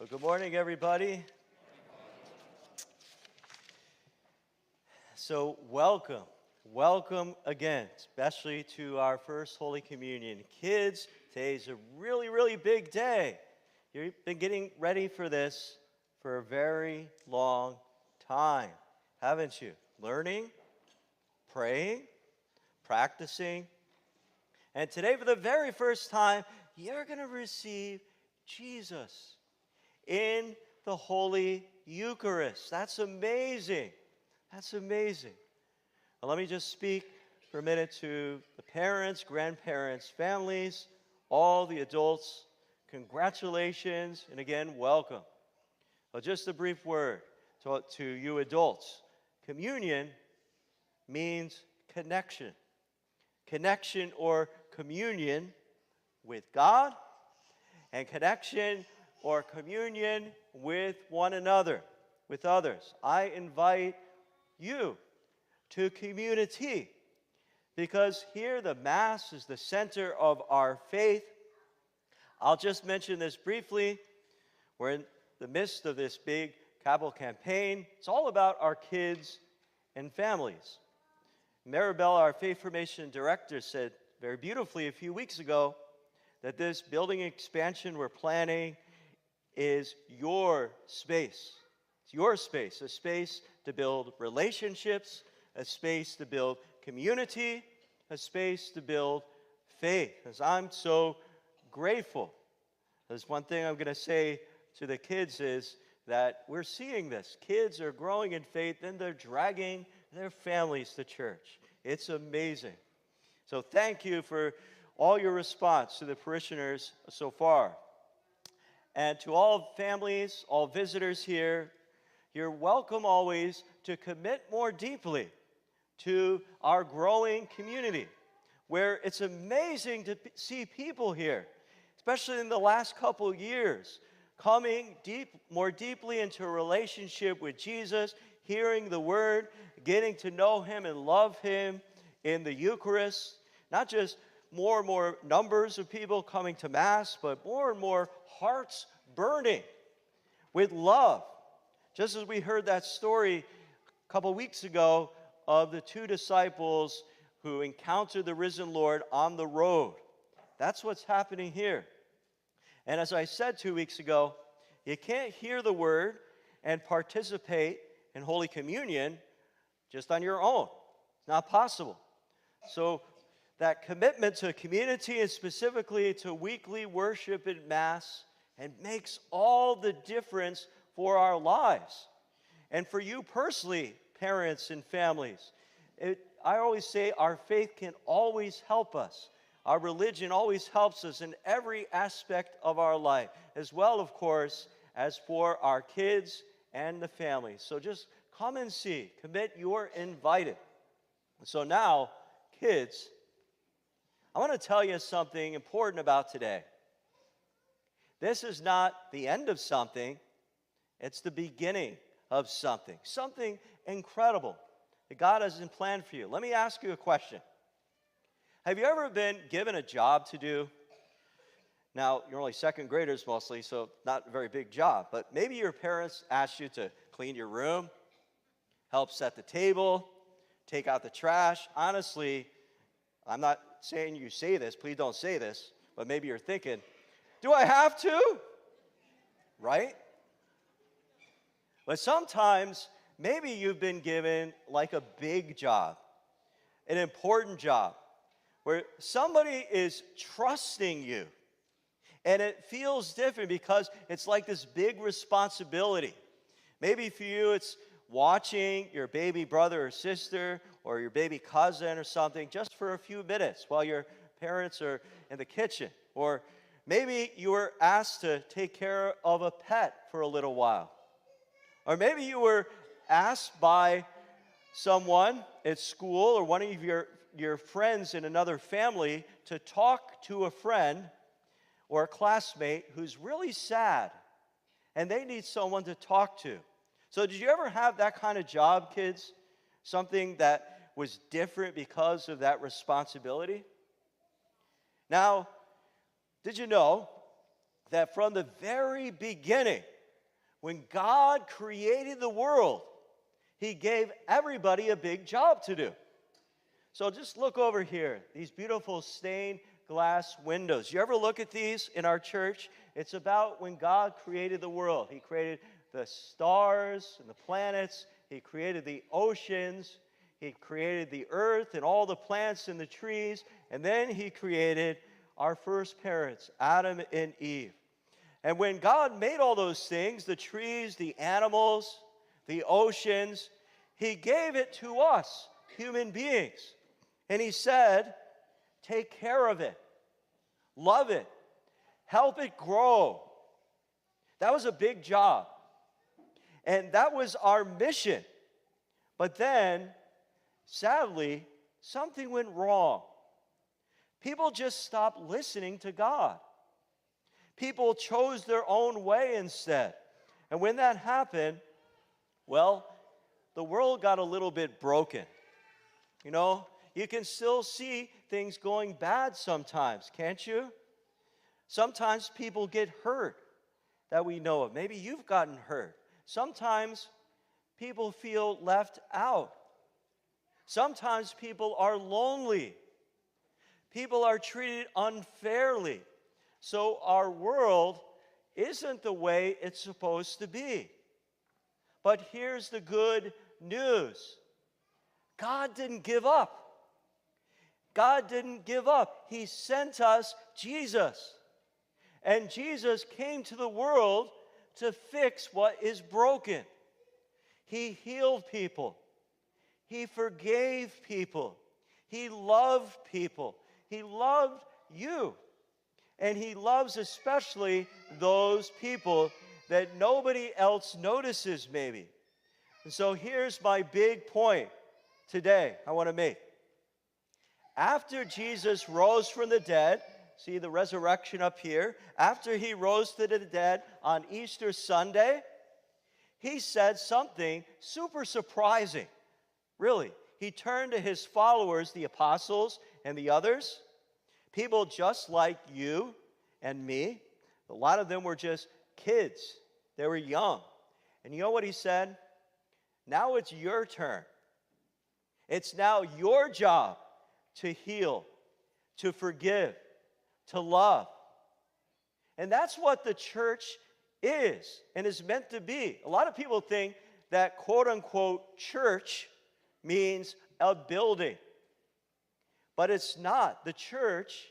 Well, good morning, everybody. So, welcome again, especially to our first Holy Communion. Kids, today's a really big day. You've been getting ready for this for a very long time, haven't you? Learning, praying, practicing. And today, for the very first time, you're going to receive Jesus in the Holy Eucharist. That's amazing. That's amazing. Now, let me just speak for a minute to the parents, grandparents, families, all the adults. Congratulations, and again, welcome. Well, just a brief word to you adults. Communion means connection. Connection or communion with God, and connection or communion with one another, with others. I invite you to community, because here the Mass is the center of our faith. I'll just mention this briefly. We're in the midst of this big capital campaign. It's all about our kids and families. Maribel, our faith formation director, said very beautifully a few weeks ago that this building expansion we're planning is your space. It's your space, a space to build relationships, a space to build community, a space to build faith. As I'm so grateful. There's one thing I'm going to say to the kids is that we're seeing this. Kids are growing in faith, and they're dragging their families to church. It's amazing. So thank you for all your response to the parishioners so far. And to all families, all visitors here, you're welcome always to commit more deeply to our growing community, where it's amazing to see people here, especially in the last couple of years, coming more deeply into a relationship with Jesus, hearing the Word, getting to know Him and love Him in the Eucharist. Not just more and more numbers of people coming to Mass, but more and more hearts burning with love. Just as we heard that story a couple weeks ago of the two disciples who encountered the risen Lord on the road. That's what's happening here. And as I said 2 weeks ago, you can't hear the Word and participate in Holy Communion just on your own. It's not possible. So that commitment to community, and specifically to weekly worship at Mass, and makes all the difference for our lives. And for you personally, parents and families, I always say our faith can always help us. Our religion always helps us in every aspect of our life, as well, of course, as for our kids and the family. So just come and see. Commit, you're invited. So now, kids, I want to tell you something important about today. This is not the end of something. It's the beginning of something. Something incredible that God has in plan for you. Let me ask you a question. Have you ever been given a job to do? Now, you're only second graders mostly, so not a very big job. But maybe your parents asked you to clean your room, help set the table, take out the trash. Honestly, I'm not saying you say this. Please don't say this. But maybe you're thinking, do I have to? Right? But sometimes, maybe you've been given like a big job, an important job, where somebody is trusting you. And it feels different because it's like this big responsibility. Maybe for you, it's watching your baby brother or sister or your baby cousin or something just for a few minutes while your parents are in the kitchen. Or maybe you were asked to take care of a pet for a little while. Or maybe you were asked by someone at school or one of your friends in another family to talk to a friend or a classmate who's really sad and they need someone to talk to. So did you ever have that kind of job, kids? Something that was different because of that responsibility? Now, did you know that from the very beginning, When God created the world, he gave everybody a big job to do. So just look over here, these beautiful stained glass windows. You ever look at these in our church? It's about when God created the world. He created the stars and the planets. He created the oceans. He created the earth and all the plants and the trees. And then he created our first parents, Adam and Eve. And when God made all those things, the trees, the animals, the oceans, he gave it to us, human beings. And he said, take care of it, love it, help it grow. That was a big job. And that was our mission. But then, sadly, something went wrong. People just stopped listening to God. People chose their own way instead. And when that happened, well, the world got a little bit broken. You know, you can still see things going bad sometimes, can't you? Sometimes people get hurt that we know of. Maybe you've gotten hurt. Sometimes people feel left out. Sometimes people are lonely. People are treated unfairly. So our world isn't the way it's supposed to be. But here's the good news. God didn't give up. God didn't give up. He sent us Jesus. And Jesus came to the world to fix what is broken. He healed people. He forgave people. He loved people. He loved you. And he loves especially those people that nobody else notices maybe. And so here's my big point today I want to make. After Jesus rose from the dead, see the resurrection up here, after he rose to the dead on Easter Sunday, he said something super surprising. Really, he turned to his followers, the apostles and the others, people just like you and me. A lot of them were just kids. They were young. And you know what he said? Now it's your turn. It's now your job to heal, to forgive, to love. And that's what the church is and is meant to be. A lot of people think that quote-unquote church means a building. But it's not. The church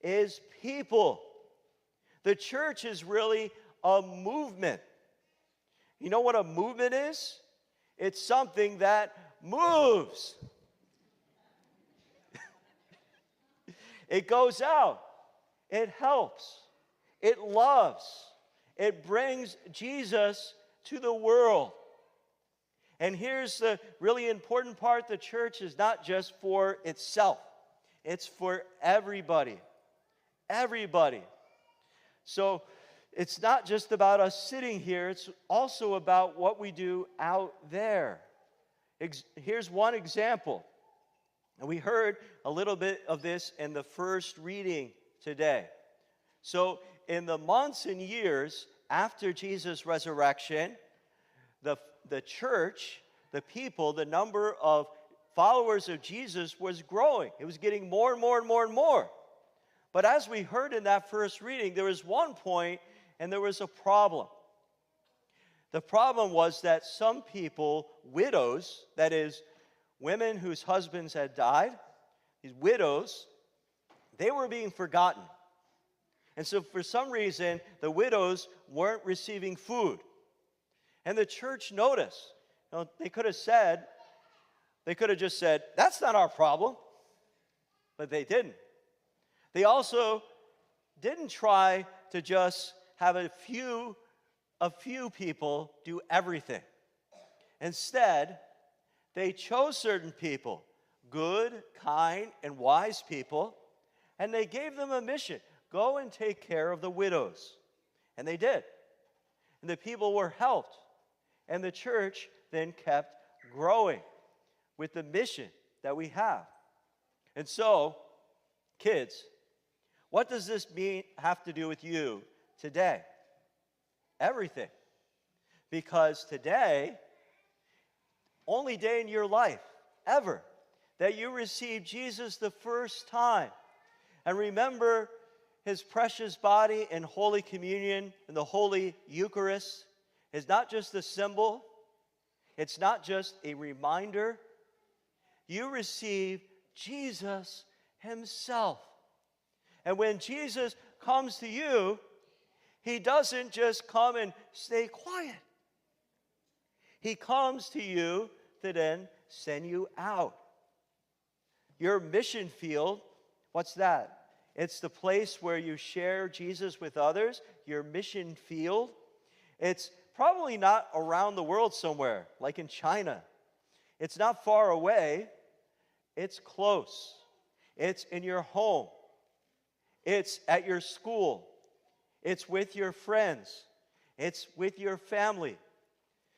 is people. The church is really a movement. You know what a movement is? It's something that moves. It goes out. It helps. It loves. It brings Jesus to the world. And here's the really important part. The church is not just for itself. It's for everybody. Everybody. So it's not just about us sitting here. It's also about what we do out there. Here's one example. And we heard a little bit of this in the first reading today. So in the months and years after Jesus' resurrection, the church, the people, the number of followers of Jesus was growing. It was getting more and more and more and more. But as we heard in that first reading, there was one point and there was a problem. The problem was that some people, widows, that is, women whose husbands had died, these widows, they were being forgotten. And so for some reason, the widows weren't receiving food. And the church noticed. You know, they could have just said, that's not our problem. But they didn't. They also didn't try to just have a few people do everything. Instead, they chose certain people, good, kind, and wise people, and they gave them a mission. Go and take care of the widows. And they did. And the people were helped. And the church then kept growing with the mission that we have. And so, kids, what does this have to do with you today? Everything. Because today, only day in your life ever that you receive Jesus the first time. And remember his precious body in Holy Communion and the Holy Eucharist is not just a symbol. It's not just a reminder. You receive Jesus himself. And when Jesus comes to you, he doesn't just come and stay quiet. He comes to you to then send you out. Your mission field, what's that? It's the place where you share Jesus with others, your mission field. It's probably not around the world somewhere, like in China. It's not far away. It's close. It's in your home. It's at your school. It's with your friends. It's with your family.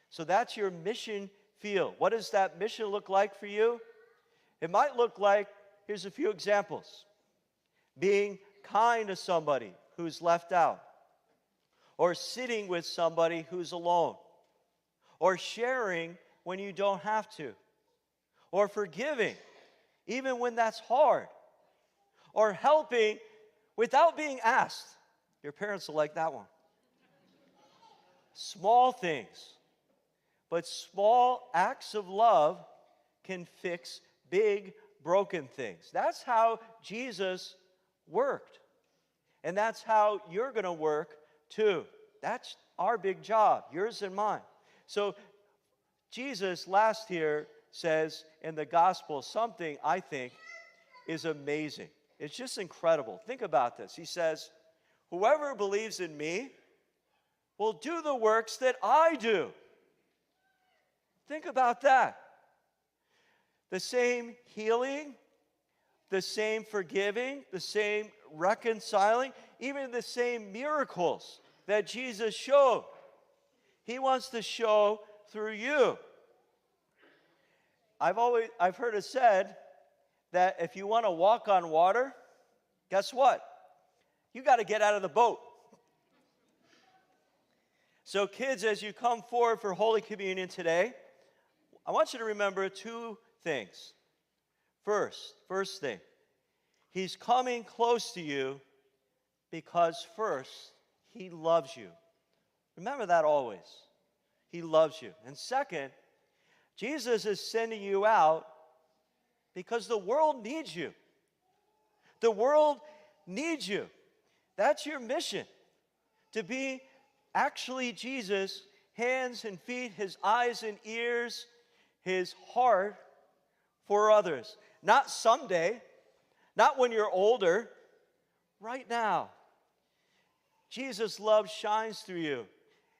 So that's your mission field. What does that mission look like for you? It might look like, here's a few examples. Being kind to somebody who's left out. Or sitting with somebody who's alone. Or sharing when you don't have to. Or forgiving, even when that's hard. Or helping without being asked. Your parents will like that one. Small things. But small acts of love can fix big broken things. That's how Jesus worked. And that's how you're going to work too. That's our big job, yours and mine. So Jesus last here says in the gospel something I think is amazing. It's just incredible. Think about this. He says, whoever believes in me will do the works that I do. Think about that. The same healing, the same forgiving, the same reconciling, even the same miracles that Jesus showed. He wants to show through you. I've heard it said that if you want to walk on water, guess what? You got to get out of the boat. So kids, as you come forward for Holy Communion today, I want you to remember two things. First thing, he's coming close to you because first, he loves you. Remember that always. He loves you. And second, Jesus is sending you out because the world needs you. The world needs you. That's your mission, to be actually Jesus, hands and feet, his eyes and ears, his heart for others. Not someday, not when you're older, right now. Jesus' love shines through you.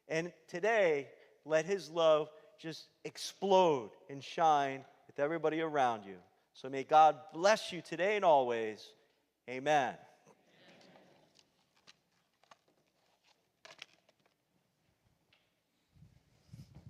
And today, let his love just explode and shine with everybody around you. So may God bless you today and always. Amen.